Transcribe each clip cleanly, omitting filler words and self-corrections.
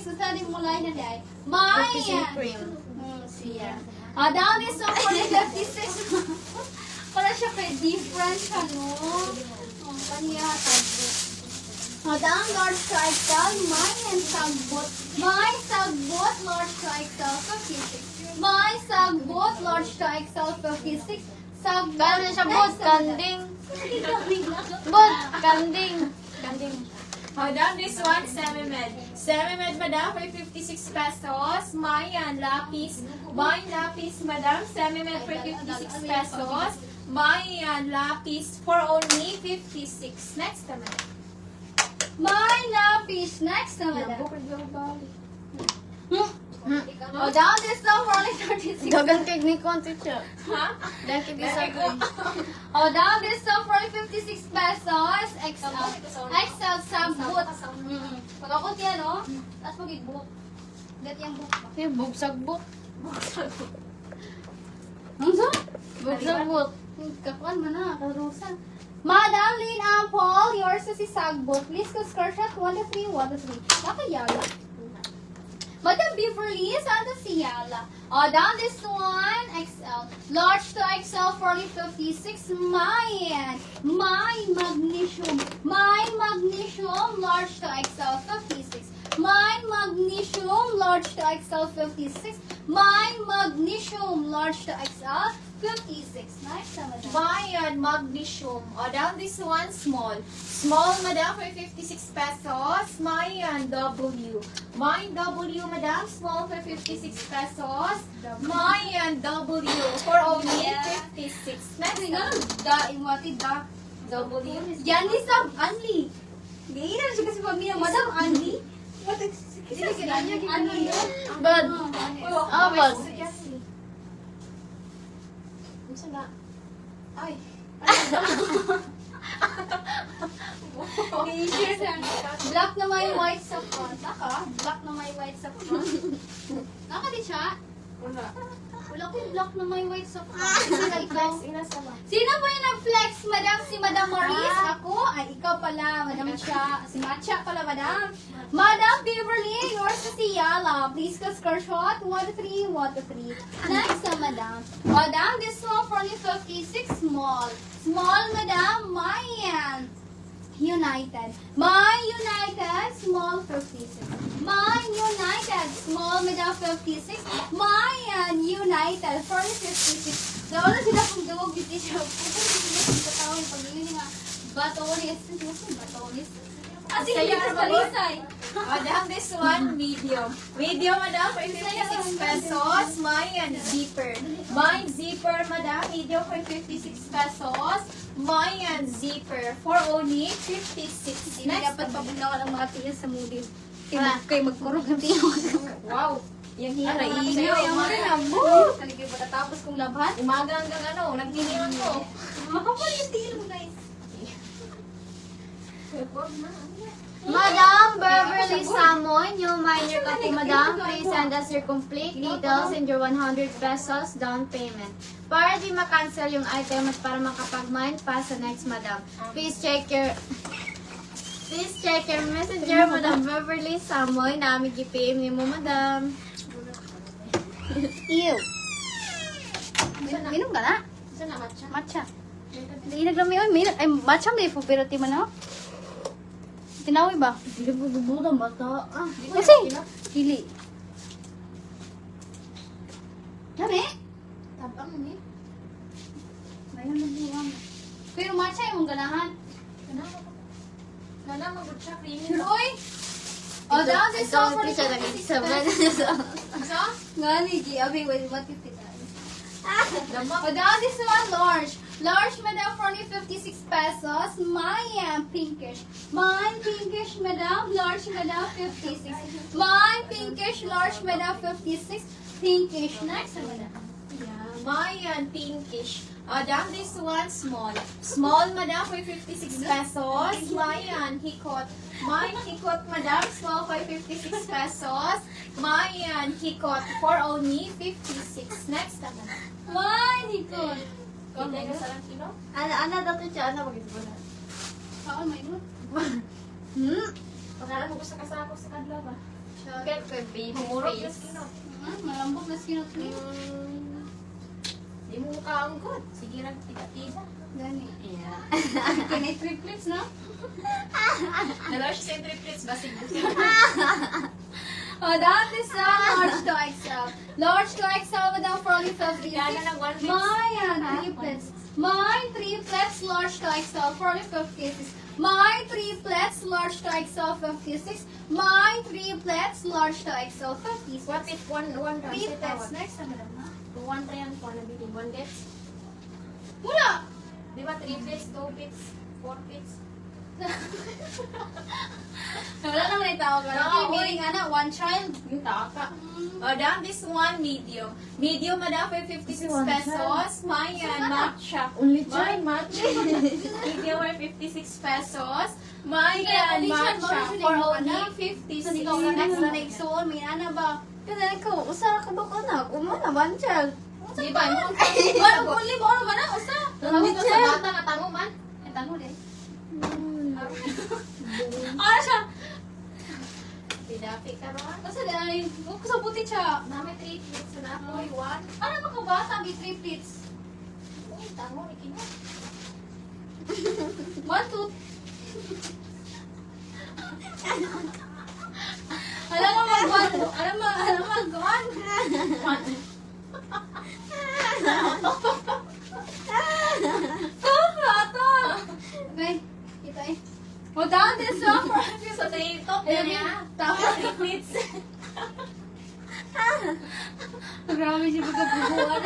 Susali mo line na dahil. My, siya. Down this one for the 56. Para siya kay different siya, no? Paniyatan. Down, Lord Strikesell, my and sagbot. My sagbot, Lord Strikesell, 56. My sagbot, Lord Strikesell, 56. Sagbot. Kaya siya bot, kanding. Bot, kanding. Kanding. Down this one, Semi-Med. Semi-Med, madam, for 56 pesos. Mayan, lapis. Mayan, lapis, madam. Semi-Med for 56 pesos. Mayan, lapis for only 56. Next naman. My lapis. Next naman. Down this one for only 36. Dagang technique konti siya. Ha? Dahil kibisa ko. Down this one for only 56 pesos. XL. XL sagbot. Pagkakot yan, no? Tapos mag-book. Get yung book. Bugsag bot. Ano sa? Bugsag bot. Kakuan mo na, karusa. Madam Lynn Ampol, yours is si Sagbot. Please go screenshot 1 to 3, 1 to 3. Nakayala. Madam Beverly, Santa Ciala. Down this one, XL. Large to XL, 4056. My magnesium. My magnesium, large to XL, 56. My magnesium, large to XL, 56. My magnesium, large to XL, 56. Nice, madam. Mayan, magnesium. Down this one, small. Small, madam, for 56 pesos. Mayan, W. Mayan, W, madam. Small for 56 pesos. Mayan, W for only 56. Next Kasi naman. nga, imwati da. W. Yan ni Sab Anli. Gaya na siya kasi pamilya, Madam Anli. Sige, Anli yun. Bad. Ah, bad. Ano na? Ay. Black na may white sa front. Naka? Black na may white sa front. Naka di siya? Wala. Wala ko black na may white sa front. Sino ikaw? Inasama. Sino ba yung nag-flex, Madam? Si Madam Maurice? Ako? Ay, ikaw pala. Madam Cha. Si Matcha pala, Madam. Madam Beverly, yours is si Yala. Please go screenshot 1 to 3, 1 to 3. Next na, Madam. Madam, this one for only 56 small. Small, Madam. Mayan. United. My United, small 56. My United, small, Madam 56. My United, for 56. Nawala sila kung gawag yung t-shirt. Kung sila kung katawin pag yun nga batonis. Batonis. Sige, sa Palisay. Madam, this one, medium. Medium, madam, for 56 pesos. Mayan, zipper. Mayan, zipper, madam. Medium for 56 pesos. Mayan, zipper for only 56. Hindi Next. dapat pabunawan ang mga tiyan sa moodin. Kayo magkurog ng tiyan. Wow. Yung hina. Iyo, yung mga na. Boo! Kaligay ba natapos kong labhan? Umaga hanggang ano, nagtiniwan ko. Makapal yung tiyan mo, guys. Madam Beverly Samoy, new minor ka po, Madam. Please send us your complete details and your 100 pesos down payment. Para di ma-cancel yung item at para makapag-mind pa sa next, Madam. Please check your messenger, Madam Beverly Samoy. Nami GPM ni mo, Madam. Ew. Minum ka na? Saan na, matcha? Matcha. Hindi naglami yun. Ay, matcha may puberty man ako. Tinawi ba? Hindi po gubutan, bata. Kasi, dili. Dami? Tabang ni. Mayroon na buwang. Pero matcha yung ganahan. Nana, mag-matcha creamy. Sure, oy! O, daw, this Ito, one for ito siya nag-isaban. Asa? Ngani, G. Abi, wait, matitid. Lamang. O, daw, this one, large. Large, madam, for only 56 pesos. My pinkish. Mine pinkish, madam. Large, madam, 56. Mine pinkish, large, madam, 56. Pinkish. Next, madam. Yeah, Mayan, pinkish. Madam, this one, small. Small, madam, for 56 pesos. Mayan, hikot. Mayan, hikot, madam, small for 56 pesos. Mayan, hikot for only 56. Next naman. Mine, hikot. Hindi ka sa lang kilo? Ano daw ito siya? Ano mag-isaban? Saan may nun? Pagkala mo gusto ka sa ako sa kadlaw ba? Get the baby Humurot na face. skinot. Malambot na skin ni. Di mo kaanggot. Sige lang, tida-tida. Gani. Yeah. Kinay triplets na. Dalawa siya sa triplets, basig Oh, that is large to XL. Large to XL, madam, for only 50. Kaya na lang 1 bits. Mine, triplets. Mine, triplets, large to XL, for only 56. Mine, triplets, large to XL, 56. Mine, triplets, large to XL, 56. What if one Triplets. Next time, madam, ha? One try ang kuha na bilhin. 1 bits. Wala! Di ba 3 bits, 2 bits, 4 bits? Wala nang naitawag. Oo, Meaning, ana, one child. Yung taka. Madam, this one medium. Medium, madam, for 56 pesos. Mayan, matcha. Only Mine, matcha. Medium for 56 pesos. Mayan, Only child, matcha. only For child, only madam. 56. Kasi ikaw na next na nagsuon, may ana ba? Kasi ikaw, usa ka ba ko na? Umana, one child. Di ba? Wala ko li mo ba na usa? Tawag ka sa bata, katango man. Eh tango din. Ano siya? Pidapi ka ba? Kasi dahil ko sa buti siya. Mami, 3 bits na ako. 1. Ano ba ka bata bi triplets? Uy, tango, ikinyo. 1 2. Alam mo mag-1. Alam mo mag-1. Okay, kita eh. Oh, down this one for So, top na niya. Tapos, 3 bits. grabe siya pagkabubuan.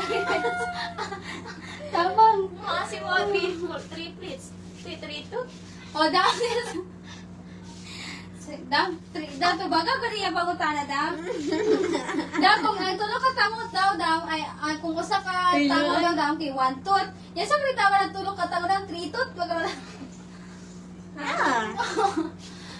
Tamang. Mga si Wabi, 3 plates. 3 to. Oh, down this. Dam to baga ko niya pagutana dam. Dam kung ang tulo ka tangot daw ay kung usa ka tangot daw kay 1 tooth. Yan sa kita man tulo ka tangot daw 3 tooth baga.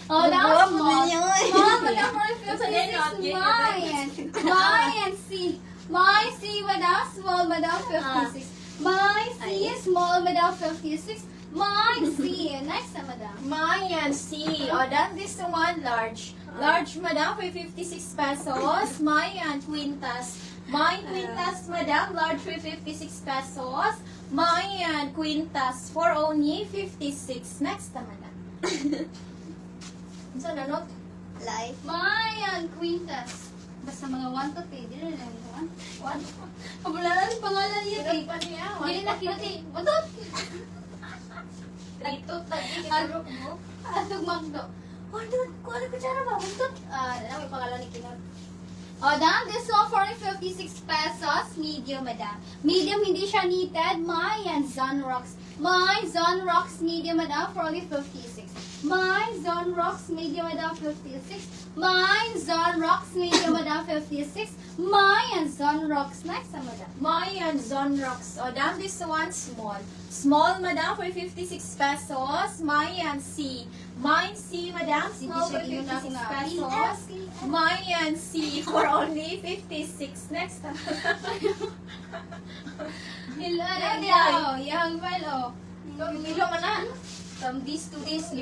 Oh, that's small. Mom, madam, for 56, mine, C. My C, madam, small, madam, 56. My C, small, madam, 56. My C, next time, madam. Mayan, C. O, then this one, large. Large, madam, for 56 pesos. Mayan, quintas. Mine, quintas, madam, large for 56 pesos. Mayan, quintas, for only 56. Next time, madam. Saan na, not? Life. Mayan, Quintas. Basta mga 1 to 10, di na lang ito. What? Kabularan yung pangalan niya, eh. Pa niya. Hindi na kinuti. 1 to. Dito, tagi, kitulog mo. Atog magdo. 1 to. Kung ano ko tsara ba? 1 to. Dala may pangalan ni Kinot. Oh, dan, this one for 56 pesos. Medium, madam. Medium, hindi siya knitted. Mayan, Zonrox. My Zonrox medium, madam, for only 56. My Zonrox medium, madam, 56. My Zonrox medium, madam, 56. My Zonrox next, madam. Mayan, Zonrox. O, dan, this one, small. Small, madam, for 56 pesos. Mayan, C. Mine, C, madam, small for 56 pesos. Mayan, C, for only 56. Next. Hello, yang file, oh. Milo man na. From this to this,